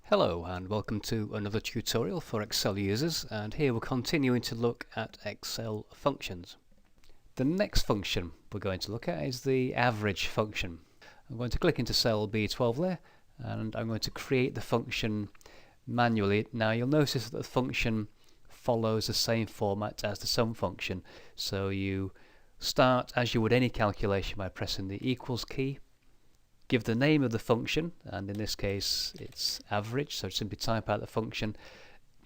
Hello and welcome to another tutorial for Excel users, and here we're continuing to look at Excel functions. The next function we're going to look at is the average function. I'm going to click into cell B12 there and I'm going to create the function manually. Now you'll notice that the function follows the same format as the sum function, so you start as you would any calculation by pressing the equals key. Give the name of the function, and in this case it's average, so simply type out the function.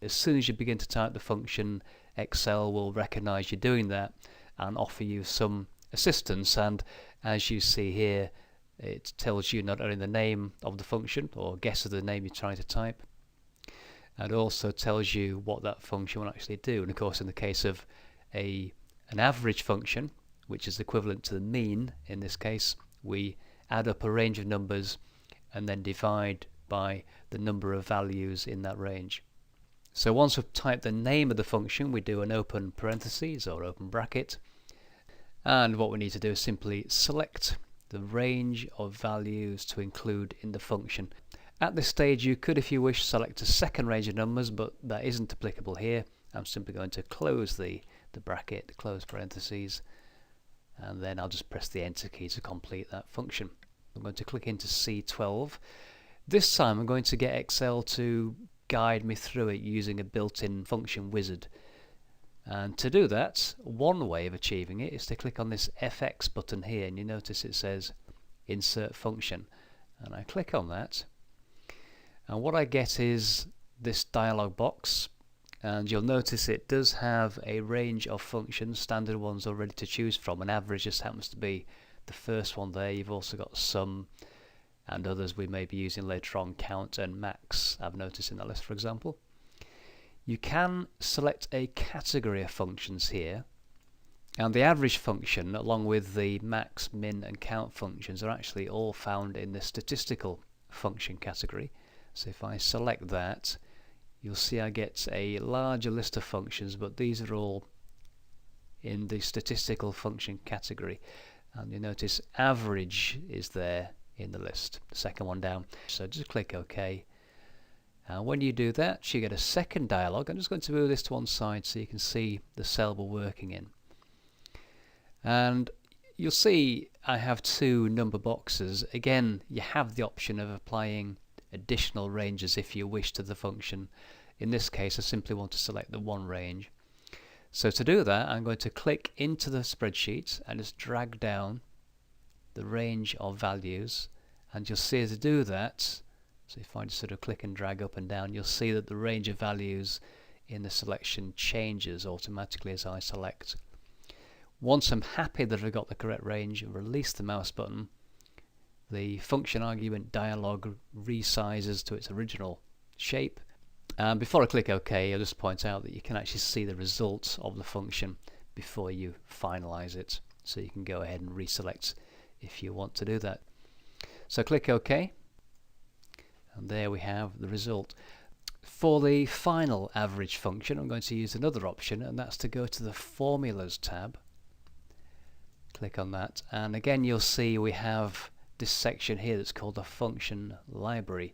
As soon as you begin to type the function, Excel will recognize you doing that and offer you some assistance, and as you see here it tells you not only the name of the function or guesses the name you're trying to type, and also tells you what that function will actually do. And of course in the case of an average function, which is equivalent to the mean in this case, we add up a range of numbers and then divide by the number of values in that range. So once we've typed the name of the function, we do an open parentheses or open bracket, and what we need to do is simply select the range of values to include in the function. At this stage you could, if you wish, select a second range of numbers, but that isn't applicable here. I'm simply going to close the bracket, close parentheses, and then I'll just press the enter key to complete that function. I'm going to click into C12. This time I'm going to get Excel to guide me through it using a built-in function wizard. And to do that, one way of achieving it is to click on this FX button here, and you notice it says insert function, and I click on that, and what I get is this dialog box. And you'll notice it does have a range of functions, standard ones already to choose from, and average just happens to be the first one there. You've also got sum and others we may be using later on, count and max, I've noticed in that list for example. You can select a category of functions here, and the average function along with the max, min and count functions are actually all found in the statistical function category. So if I select that, you'll see I get a larger list of functions, but these are all in the statistical function category. And you notice average is there in the list, the second one down. So just click OK. And when you do that, you get a second dialog. I'm just going to move this to one side so you can see the cell we're working in. And you'll see I have two number boxes. Again, you have the option of applying additional ranges if you wish to the function. In this case I simply want to select the one range. So to do that I'm going to click into the spreadsheet and just drag down the range of values, and you'll see to do that, so if I just sort of click and drag up and down, you'll see that the range of values in the selection changes automatically as I select. Once I'm happy that I've got the correct range and release the mouse button, the function argument dialog resizes to its original shape. And before I click OK, I'll just point out that you can actually see the results of the function before you finalize it, so you can go ahead and reselect if you want to do that. So click OK, and there we have the result. For the final average function I'm going to use another option, and that's to go to the Formulas tab. Click on that, and again you'll see we have this section here that's called the function library,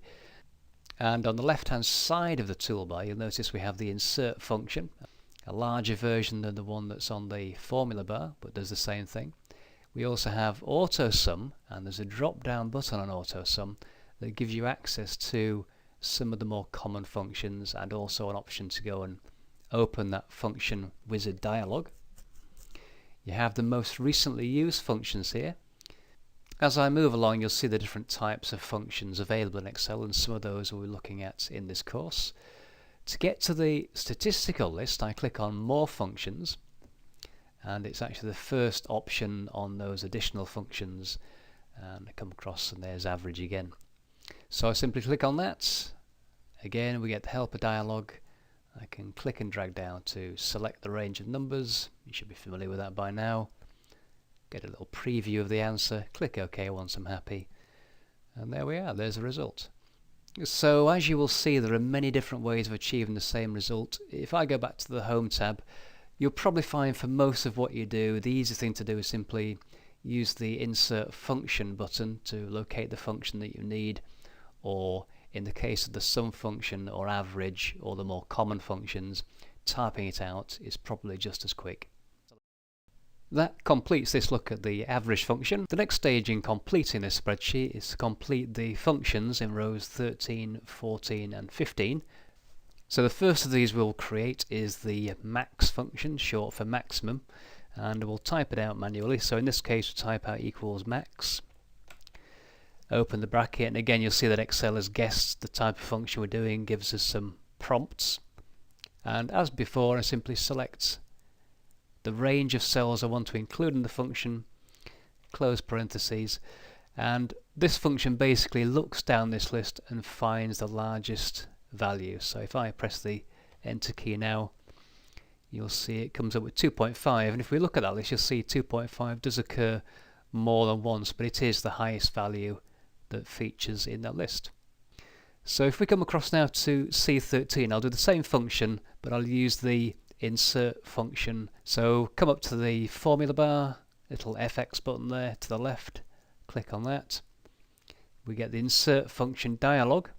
and on the left hand side of the toolbar you'll notice we have the insert function, a larger version than the one that's on the formula bar but does the same thing. We also have AutoSum, and there's a drop down button on AutoSum that gives you access to some of the more common functions, and also an option to go and open that function wizard dialog. You have the most recently used functions here. As I move along you'll see the different types of functions available in Excel, and some of those we'll be looking at in this course. To get to the statistical list I click on more functions, and it's actually the first option on those additional functions, and I come across and there's average again. So I simply click on that. Again we get the helper dialog. I can click and drag down to select the range of numbers. You should be familiar with that by now. Get a little preview of the answer, click OK once I'm happy, and there we are, there's the result. So as you will see, there are many different ways of achieving the same result. If I go back to the Home tab, you'll probably find for most of what you do, the easy thing to do is simply use the insert function button to locate the function that you need, or in the case of the sum function or average or the more common functions, typing it out is probably just as quick. That completes this look at the average function. The next stage in completing this spreadsheet is to complete the functions in rows 13, 14 and 15. So the first of these we'll create is the max function, short for maximum, and we'll type it out manually. So in this case we'll type out equals max, open the bracket, and again you'll see that Excel has guessed the type of function we're doing, gives us some prompts, and as before I simply select the range of cells I want to include in the function, close parentheses, and this function basically looks down this list and finds the largest value. So if I press the enter key now, you'll see it comes up with 2.5, and if we look at that list you'll see 2.5 does occur more than once, but it is the highest value that features in that list. So if we come across now to C13, I'll do the same function, but I'll use the insert function. So come up to the formula bar, little FX button there to the left, click on that. We get the insert function dialog.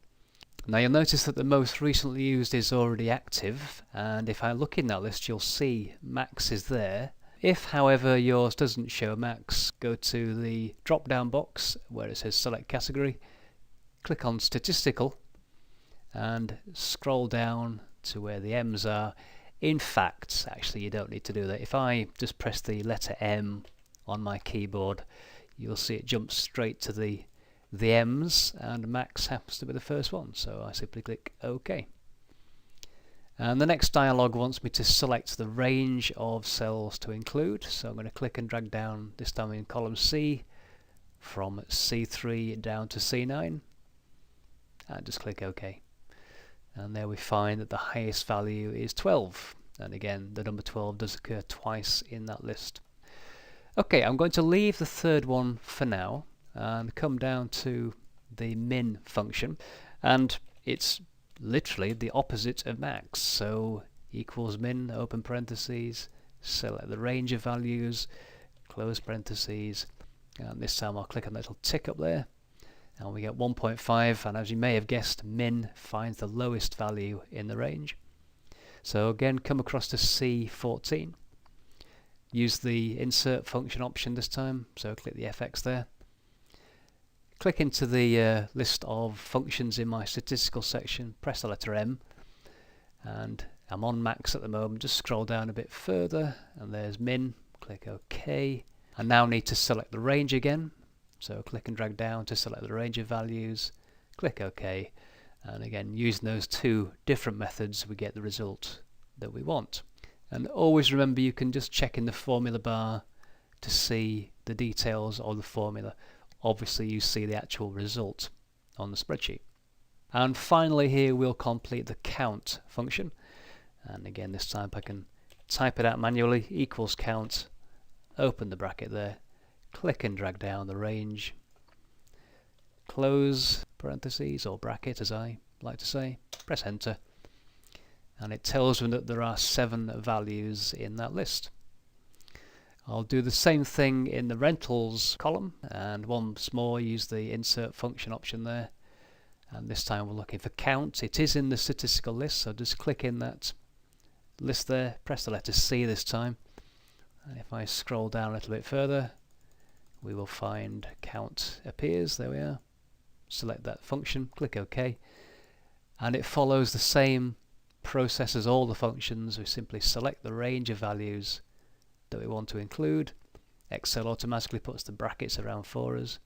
Now you'll notice that the most recently used is already active, and if I look in that list you'll see max is there. If however yours doesn't show max, go to the drop down box where it says select category, click on statistical and scroll down to where the M's are. In fact, actually you don't need to do that. If I just press the letter M on my keyboard, you'll see it jumps straight to the M's, and max happens to be the first one, so I simply click OK. And the next dialog wants me to select the range of cells to include, so I'm going to click and drag down, this time in column C, from C3 down to C9, and just click OK. And there we find that the highest value is 12, and again the number 12 does occur twice in that list. Okay, I'm going to leave the third one for now and come down to the min function, and it's literally the opposite of max. So equals min, open parentheses, select the range of values, close parentheses, and this time I'll click on that little tick up there and we get 1.5, and as you may have guessed, min finds the lowest value in the range. So again, come across to C14, use the insert function option this time, so click the FX there, click into the list of functions in my statistical section, press the letter M, and I'm on max at the moment. Just scroll down a bit further and there's min, click OK. I now need to select the range again, so click and drag down to select the range of values, click OK, and again using those two different methods we get the result that we want. And always remember you can just check in the formula bar to see the details of the formula. Obviously you see the actual result on the spreadsheet. And finally here we'll complete the count function, and again this time I can type it out manually, equals count, open the bracket there, click and drag down the range, close parentheses or bracket as I like to say, press enter, and it tells me that there are 7 values in that list. I'll do the same thing in the rentals column, and once more use the insert function option there, and this time we're looking for count. It is in the statistical list, so just click in that list there, press the letter C this time, and if I scroll down a little bit further we will find count appears. There we are. Select that function, click OK, and it follows the same process as all the functions. We simply select the range of values that we want to include. Excel automatically puts the brackets around for us,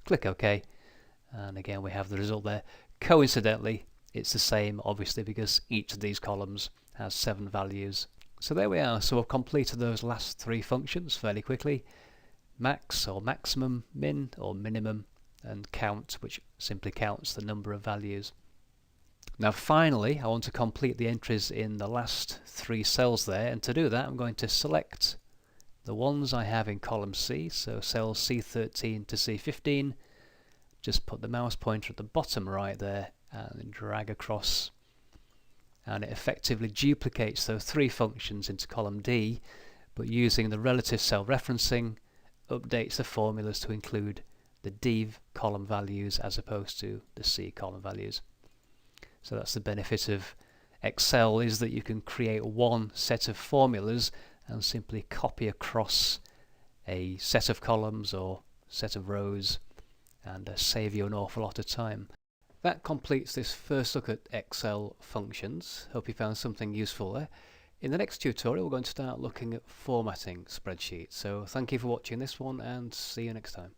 click OK, and again we have the result there. Coincidentally it's the same obviously because each of these columns has 7 values. So there we are. So we've completed those last 3 functions fairly quickly: max or maximum, min or minimum, and count, which simply counts the number of values. Now finally I want to complete the entries in the last 3 cells there, and to do that I'm going to select the ones I have in column C, so cells C13 to C15, just put the mouse pointer at the bottom right there and drag across, and it effectively duplicates those 3 functions into column D, but using the relative cell referencing updates the formulas to include the D column values as opposed to the C column values. So that's the benefit of Excel, is that you can create one set of formulas and simply copy across a set of columns or set of rows and save you an awful lot of time. That completes this first look at Excel functions. Hope you found something useful there. In the next tutorial we're going to start looking at formatting spreadsheets. So thank you for watching this one and see you next time.